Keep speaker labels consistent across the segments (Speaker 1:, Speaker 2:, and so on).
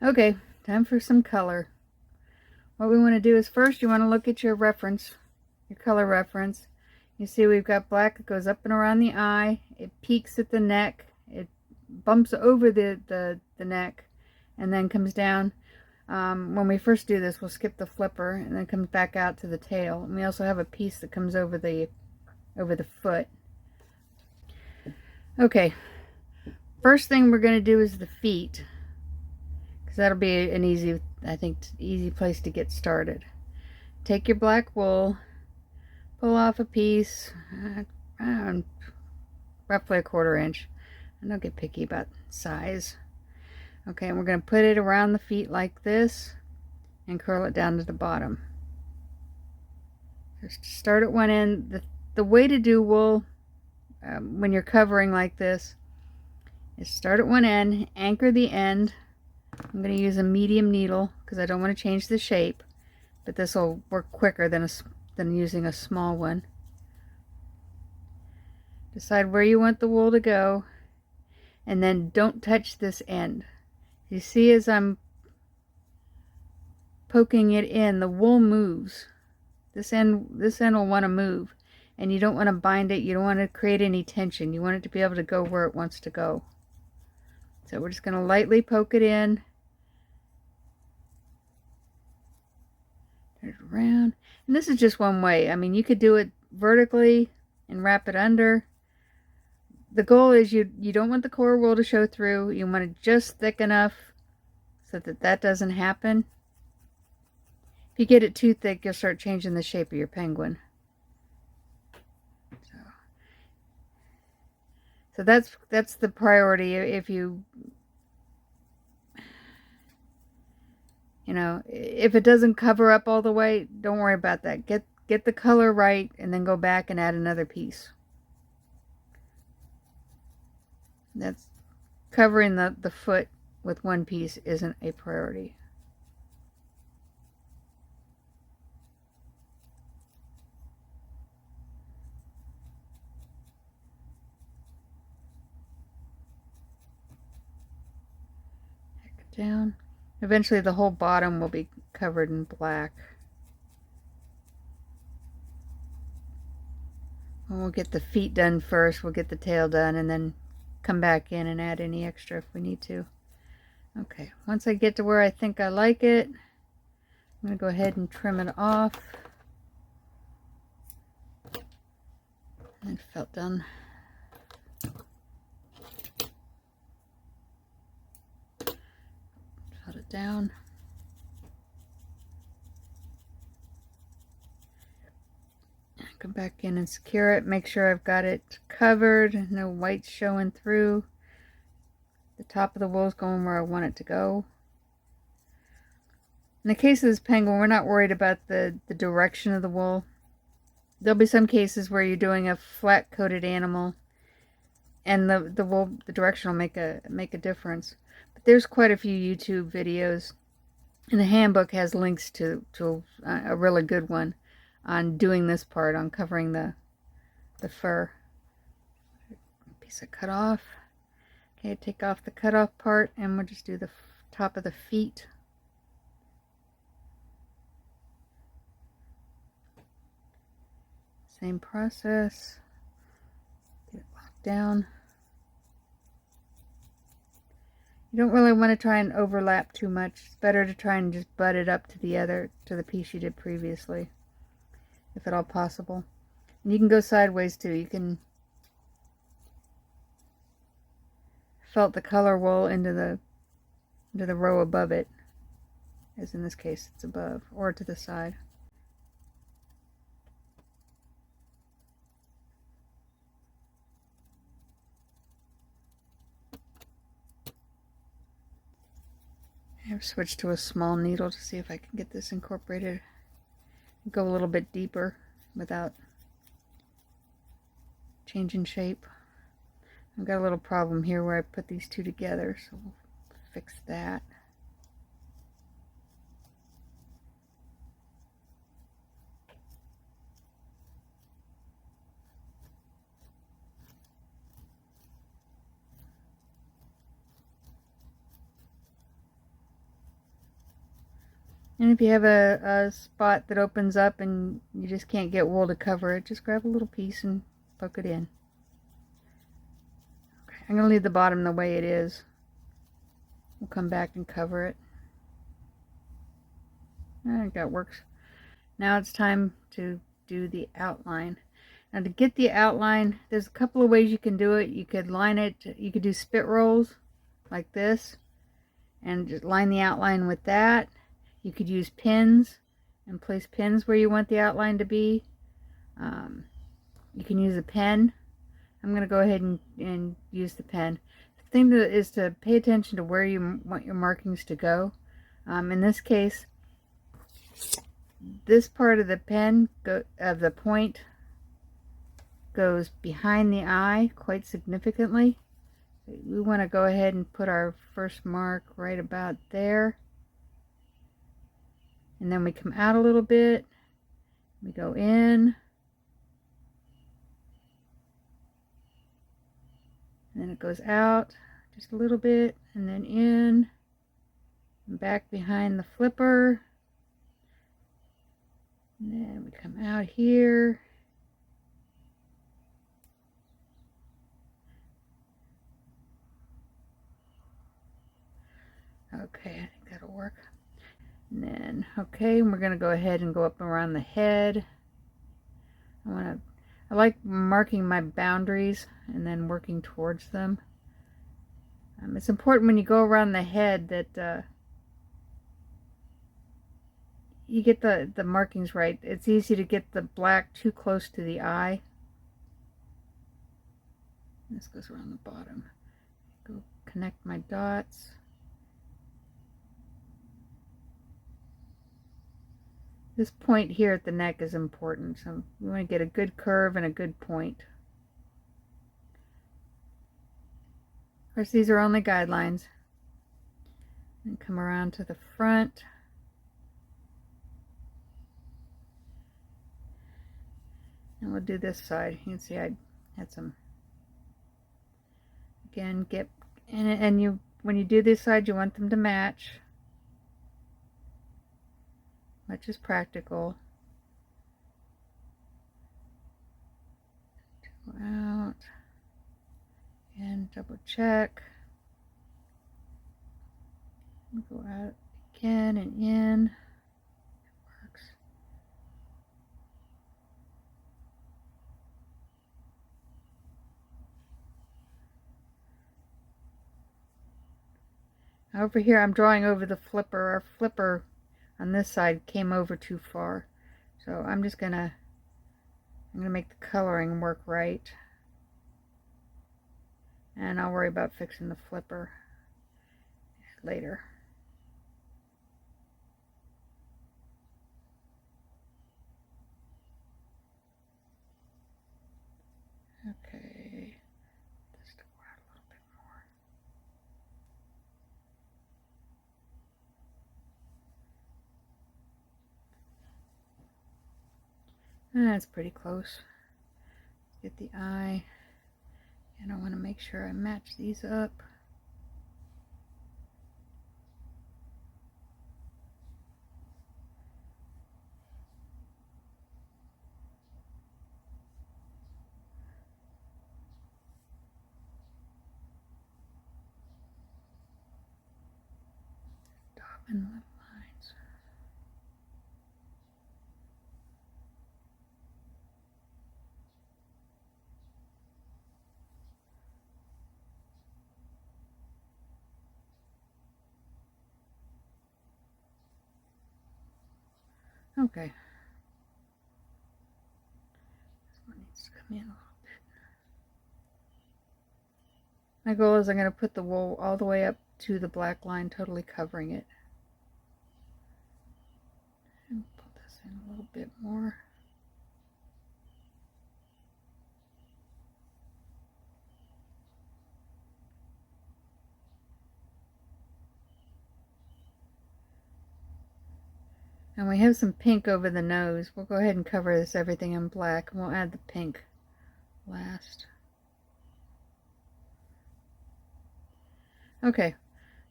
Speaker 1: Okay, time for some color. What we want to do is first you want to look at your reference, your color reference. You see we've got black that goes up and around the eye. It peaks at the neck. It bumps over the neck and then comes down. When we first do this, we'll skip the flipper and then comes back out to the tail. And we also have a piece that comes over the foot. Okay, first thing we're going to do is the feet, because that'll be an easy, I think, easy place to get started. Take your black wool, pull off a piece, roughly 1/4 inch. And don't get picky about size. Okay, and we're going to put it around the feet like this and curl it down to the bottom. Just start at one end. The way to do wool when you're covering like this is start at one end, anchor the end. I'm going to use a medium needle because I don't want to change the shape, but this will work quicker than using a small one. Decide where you want the wool to go, and then don't touch this end. You see, as I'm poking it in, the wool moves. This end will want to move, and you don't want to bind it. You don't want to create any tension. You want it to be able to go where it wants to go. So we're just going to lightly poke it in, turn it around, and this is just one way. I mean, you could do it vertically and wrap it under. The goal is you don't want the core wool to show through. You want it just thick enough so that doesn't happen. If you get it too thick, you'll start changing the shape of your penguin. So that's the priority. If you know, if it doesn't cover up all the way, don't worry about that. Get the color right and then go back and add another piece. That's covering the foot with one piece isn't a priority. Down. Eventually the whole bottom will be covered in black. And we'll get the feet done first. We'll get the tail done and then come back in and add any extra if we need to. Okay, once I get to where I think I like it, I'm going to go ahead and trim it off. And felt done. Felt it down. Come back in and secure it. Make sure I've got it covered. No white showing through. The top of the wool is going where I want it to go. In the case of this penguin, we're not worried about the direction of the wool. There'll be some cases where you're doing a flat coated animal and the wool, the direction will make a difference. But there's quite a few YouTube videos, and the handbook has links to a really good one on doing this part, on covering the fur. Piece of cut off. Okay, take off the cut off part and we'll just do the top of the feet. Same process. Get it locked down. You don't really want to try and overlap too much. It's better to try and just butt it up to the piece you did previously, if at all possible. And you can go sideways too. You can felt the color wool into the row above it, as in this case it's above, or to the side. I've switched to a small needle to see if I can get this incorporated. Go a little bit deeper without changing shape. I've got a little problem here where I put these two together, so we'll fix that. And if you have a spot that opens up and you just can't get wool to cover it, just grab a little piece and poke it in. Okay, I'm going to leave the bottom the way it is. We'll come back and cover it. I think that works. Now it's time to do the outline. Now to get the outline, there's a couple of ways you can do it. You could line it, you could do spit rolls like this and just line the outline with that. You could use pins and place pins where you want the outline to be. You can use a pen. I'm going to go ahead and use the pen. The thing is to pay attention to where you want your markings to go. In this case, this part of the pen, of the point, goes behind the eye quite significantly. We want to go ahead and put our first mark right about there. And then we come out a little bit. We go in. And then it goes out just a little bit, and then in, and back behind the flipper. And then we come out here. Okay, I think that'll work. And then, okay, we're going to go ahead and go up around the head. I like marking my boundaries and then working towards them. It's important when you go around the head that you get the markings right. It's easy to get the black too close to the eye. This goes around the bottom. Go connect my dots. This point here at the neck is important, so we want to get a good curve and a good point. Of course, these are only guidelines. And come around to the front. And we'll do this side. You can see I had some. Again, when you do this side, you want them to match. Much is practical. Go out and double check. Go out again and in. It works. Over here, I'm drawing over the flipper. Our flipper on this side came over too far, so I'm gonna make the coloring work right, and I'll worry about fixing the flipper later. Okay, just go out a little bit more. That's pretty close. Get the eye, and I want to make sure I match these up. And little lines. Okay. This one needs to come in a little bit. My goal is I'm going to put the wool all the way up to the black line, totally covering it. And pull this in a little bit more. And we have some pink over the nose. We'll go ahead and cover this everything in black, and we'll add the pink last. Okay,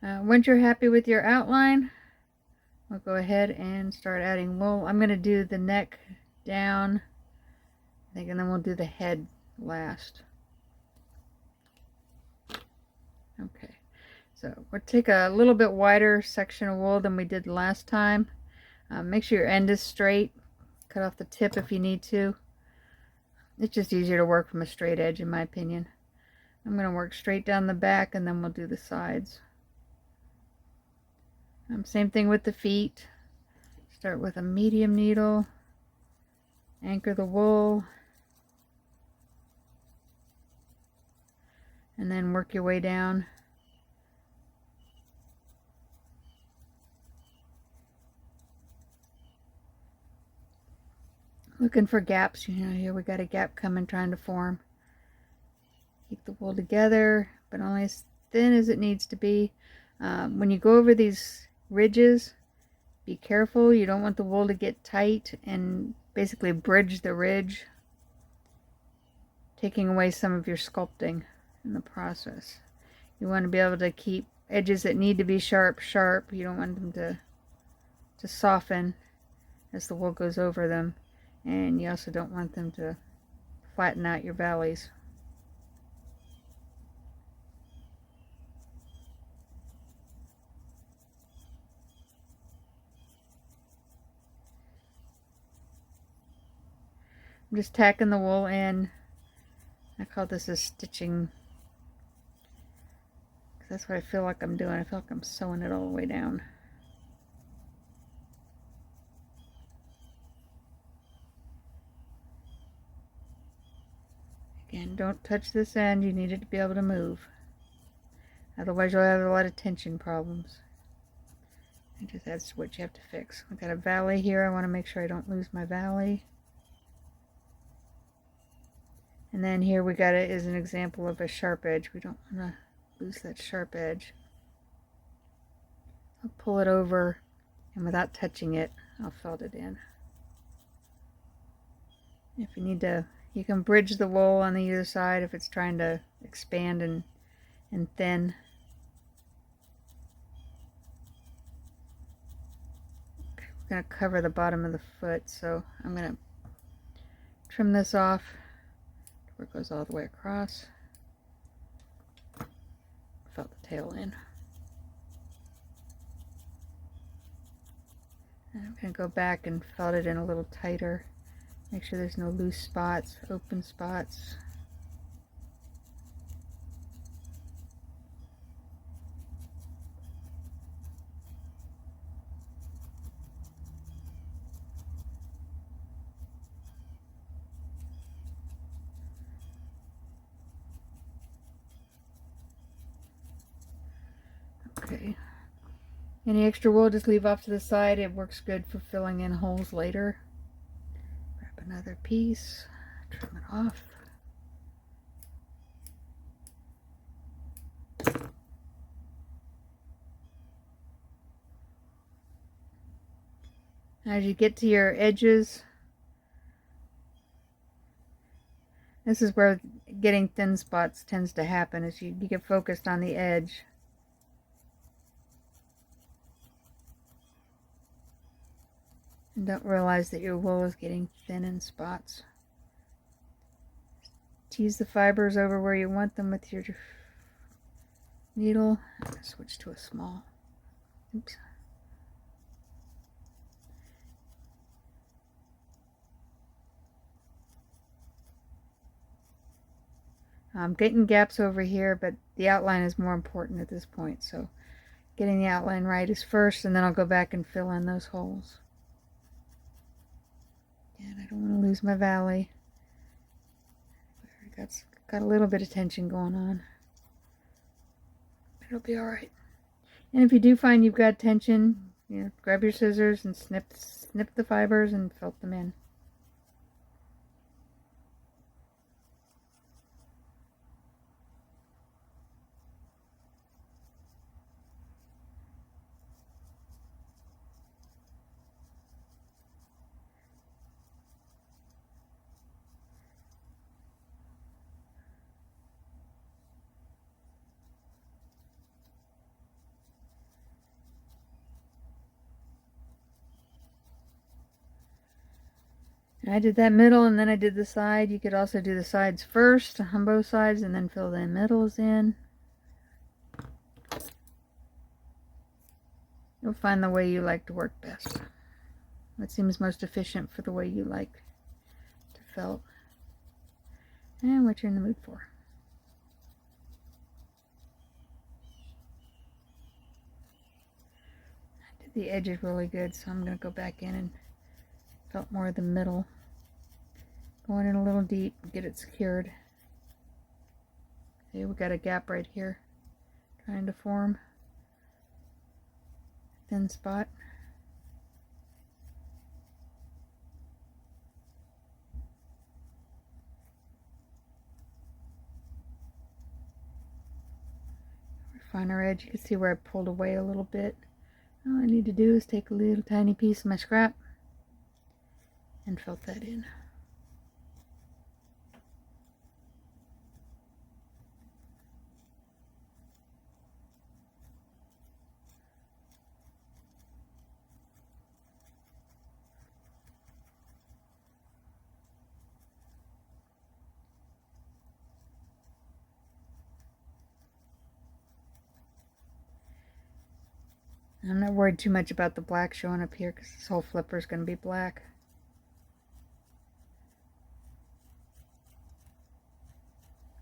Speaker 1: once you're happy with your outline, we'll go ahead and start adding wool. I'm going to do the neck down, I think, and then we'll do the head last. Okay, so we'll take a little bit wider section of wool than we did last time. Make sure your end is straight. Cut off the tip if you need to. It's just easier to work from a straight edge, in my opinion. I'm going to work straight down the back, and then we'll do the sides. Same thing with the feet. Start with a medium needle, anchor the wool, and then work your way down. Looking for gaps. You know, here we got a gap coming, trying to form. Keep the wool together, but only as thin as it needs to be. When you go over these ridges, be careful. You don't want the wool to get tight and basically bridge the ridge, taking away some of your sculpting in the process. You want to be able to keep edges that need to be sharp, sharp. You don't want them to soften as the wool goes over them. And you also don't want them to flatten out your valleys. I'm just tacking the wool in. I call this a stitching, because that's what I feel like I'm doing. I feel like I'm sewing it all the way down. Again, don't touch this end. You need it to be able to move. Otherwise you'll have a lot of tension problems. And just that's what you have to fix. I've got a valley here. I want to make sure I don't lose my valley. And then here we got it as an example of a sharp edge. We don't want to lose that sharp edge. I'll pull it over, and without touching it, I'll felt it in. If you need to, you can bridge the wool on the other side if it's trying to expand and thin. Okay, we're going to cover the bottom of the foot, so I'm going to trim this off where it goes all the way across. Felt the tail in. And I'm going to go back and felt it in a little tighter. Make sure there's no loose spots, open spots. Okay. Any extra wool, just leave off to the side. It works good for filling in holes later. Grab another piece, trim it off. As you get to your edges, this is where getting thin spots tends to happen, as you get focused on the edge. And don't realize that your wool is getting thin in spots. Tease the fibers over where you want them with your needle. I'm going to switch to a small. Oops. I'm getting gaps over here, but the outline is more important at this point. So getting the outline right is first, and then I'll go back and fill in those holes. And I don't want to lose my valley. Got a little bit of tension going on. It'll be alright. And if you do find you've got tension, you know, grab your scissors and snip the fibers and felt them in. I did that middle and then I did the side. You could also do the sides first on both sides and then fill the middles in. You'll find the way you like to work best. What seems most efficient for the way you like to felt and what you're in the mood for. I did the edges really good, so I'm going to go back in and felt more of the middle. Going in a little deep, get it secured. See, we got a gap right here trying to form a thin spot. Refine our edge. You can see where I pulled away a little bit. All I need to do is take a little tiny piece of my scrap and felt that in. I'm not worried too much about the black showing up here because this whole flipper is going to be black.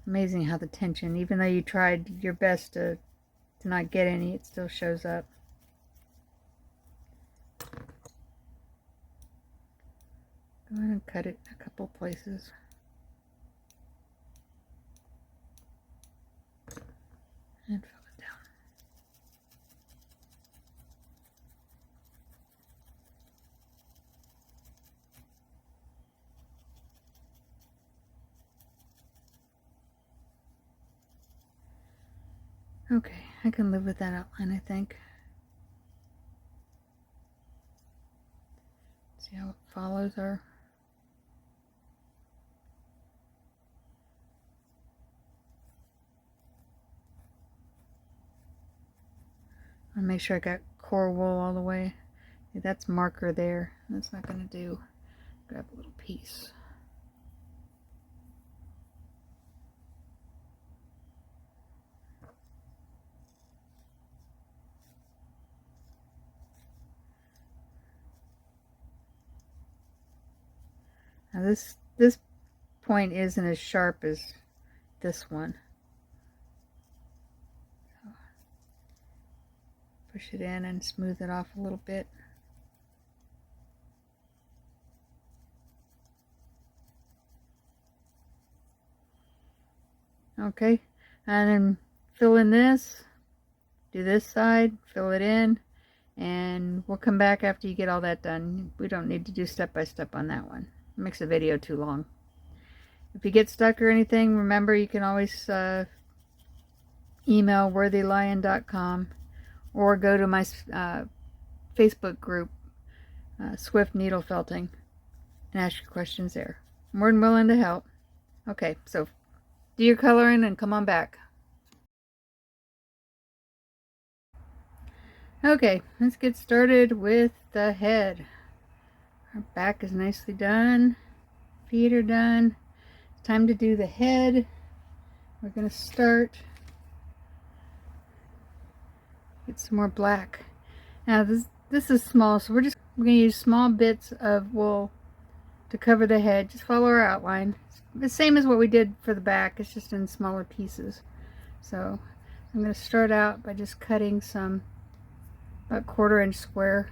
Speaker 1: Amazing how the tension, even though you tried your best to not get any, it still shows up. Go ahead and cut it a couple places. And fill it down. Okay, I can live with that outline, I think. See how it follows our... I'll make sure I got core wool all the way. See, that's marker there. That's not going to do. Grab a little piece. Now this point isn't as sharp as this one. So push it in and smooth it off a little bit. Okay, and then fill in this, do this side, fill it in, and we'll come back after you get all that done. We don't need to do step by step on that one. It makes the video too long. If you get stuck or anything, remember you can always email worthylion.com or go to my Facebook group, SWiFT Needle Felting, and ask your questions there. I'm more than willing to help. Okay, so do your coloring and come on back. Okay, let's get started with the head. Our back is nicely done. Feet are done. It's time to do the head. We're going to start. Get some more black. Now this is small, so we're going to use small bits of wool to cover the head. Just follow our outline. It's the same as what we did for the back. It's just in smaller pieces. So I'm going to start out by just cutting some about 1/4 inch square.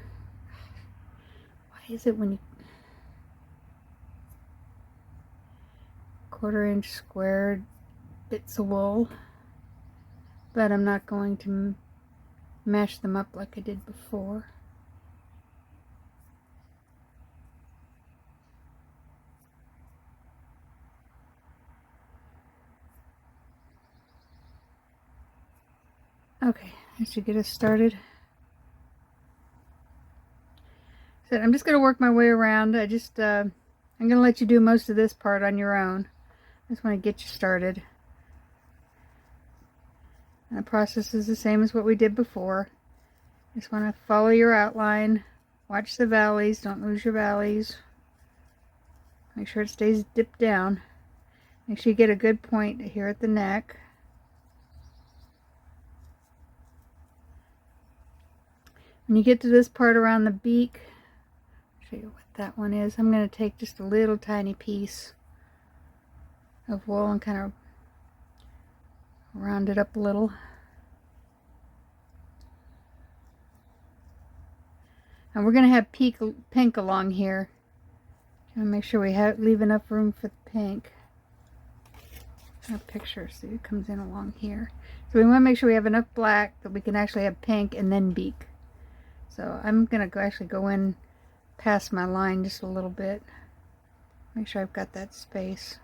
Speaker 1: Why is it when you 1/4 inch square bits of wool? But I'm not going to mash them up like I did before. Okay, that should get us started. So I'm just going to work my way around. I'm going to let you do most of this part on your own. I just want to get you started. And the process is the same as what we did before. Just want to follow your outline. Watch the valleys. Don't lose your valleys. Make sure it stays dipped down. Make sure you get a good point here at the neck. When you get to this part around the beak, I'll show you what that one is. I'm going to take just a little tiny piece of wool and kind of round it up a little. And we're going to have pink along here. Trying to make sure we leave enough room for the pink. A picture, so it comes in along here. So we want to make sure we have enough black that we can actually have pink and then beak. So I'm going to actually go in past my line just a little bit. Make sure I've got that space.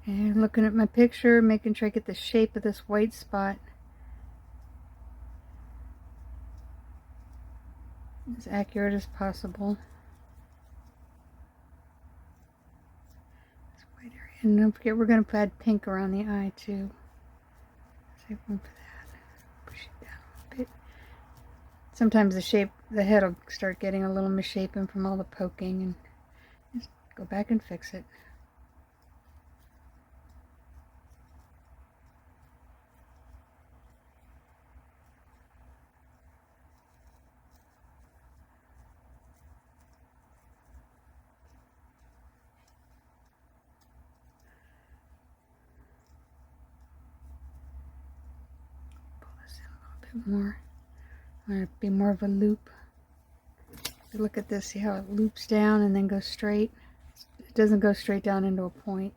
Speaker 1: And looking at my picture, making sure I get the shape of this white spot as accurate as possible. This white area. And don't forget, we're going to add pink around the eye too. Save room for that. Push it down a little bit. Sometimes the head will start getting a little misshapen from all the poking, and just go back and fix it. More. I want it to be more of a loop. Look at this, see how it loops down and then goes straight? It doesn't go straight down into a point.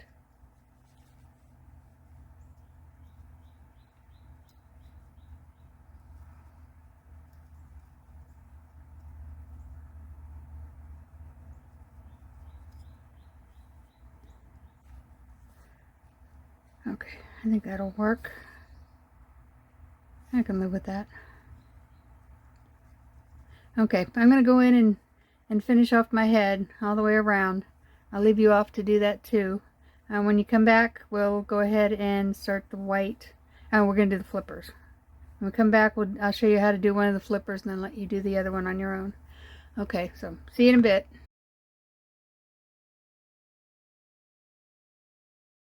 Speaker 1: Okay, I think that'll work. I can live with that. Okay, I'm going to go in and finish off my head all the way around. I'll leave you off to do that too. When you come back, we'll go ahead and start the white. And we're going to do the flippers. When we come back, I'll show you how to do one of the flippers and then let you do the other one on your own. Okay, so see you in a bit.